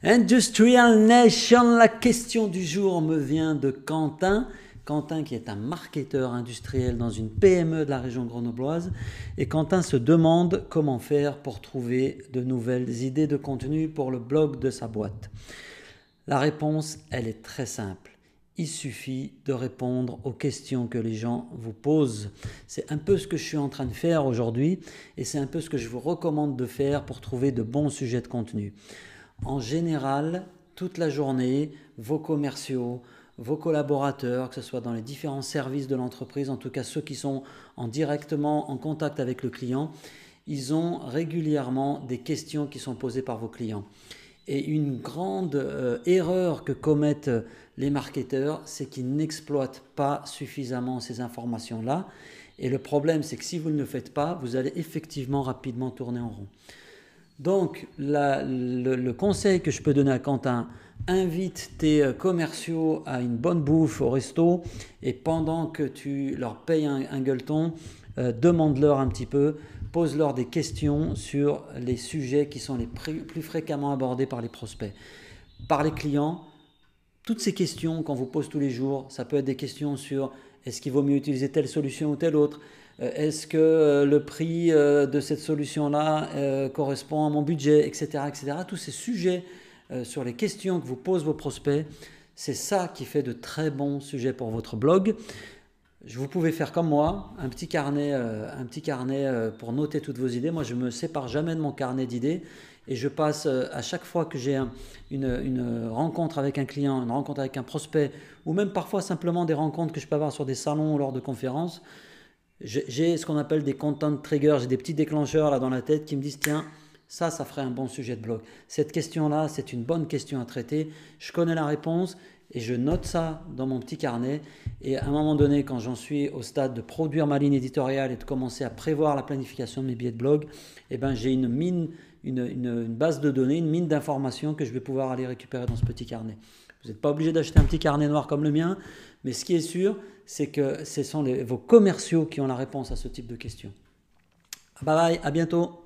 Industrial Nation, la question du jour me vient de Quentin. Quentin qui est un marketeur industriel dans une PME de la région grenobloise. Et Quentin se demande comment faire pour trouver de nouvelles idées de contenu pour le blog de sa boîte. La réponse, elle est très simple. Il suffit de répondre aux questions que les gens vous posent. C'est un peu ce que je suis en train de faire aujourd'hui et c'est un peu ce que je vous recommande de faire pour trouver de bons sujets de contenu. En général, toute la journée, vos commerciaux, vos collaborateurs, que ce soit dans les différents services de l'entreprise, en tout cas ceux qui sont directement en contact avec le client, ils ont régulièrement des questions qui sont posées par vos clients. Et une grande erreur que commettent les marketeurs, c'est qu'ils n'exploitent pas suffisamment ces informations-là. Et le problème, c'est que si vous ne le faites pas, vous allez effectivement rapidement tourner en rond. Donc, le conseil que je peux donner à Quentin, invite tes commerciaux à une bonne bouffe au resto et pendant que tu leur payes un gueuleton, demande-leur un petit peu, pose-leur des questions sur les sujets qui sont les plus fréquemment abordés par les prospects. Par les clients, toutes ces questions qu'on vous pose tous les jours, ça peut être des questions sur est-ce qu'il vaut mieux utiliser telle solution ou telle autre ? Est-ce que le prix de cette solution-là correspond à mon budget, etc., etc. Tous ces sujets sur les questions que vous posent vos prospects, c'est ça qui fait de très bons sujets pour votre blog. Vous pouvez faire comme moi, un petit carnet pour noter toutes vos idées. Moi, je ne me sépare jamais de mon carnet d'idées et je passe à chaque fois que j'ai une rencontre avec un client, une rencontre avec un prospect ou même parfois simplement des rencontres que je peux avoir sur des salons ou lors de conférences. J'ai ce qu'on appelle des content triggers, j'ai des petits déclencheurs là dans la tête qui me disent tiens, ça ferait un bon sujet de blog. Cette question-là, c'est une bonne question à traiter. Je connais la réponse et je note ça dans mon petit carnet. Et à un moment donné, quand j'en suis au stade de produire ma ligne éditoriale et de commencer à prévoir la planification de mes billets de blog, eh ben, j'ai une base de données, une mine d'informations que je vais pouvoir aller récupérer dans ce petit carnet. Vous n'êtes pas obligé d'acheter un petit carnet noir comme le mien, mais ce qui est sûr, c'est que ce sont vos commerciaux qui ont la réponse à ce type de questions. Bye bye, à bientôt.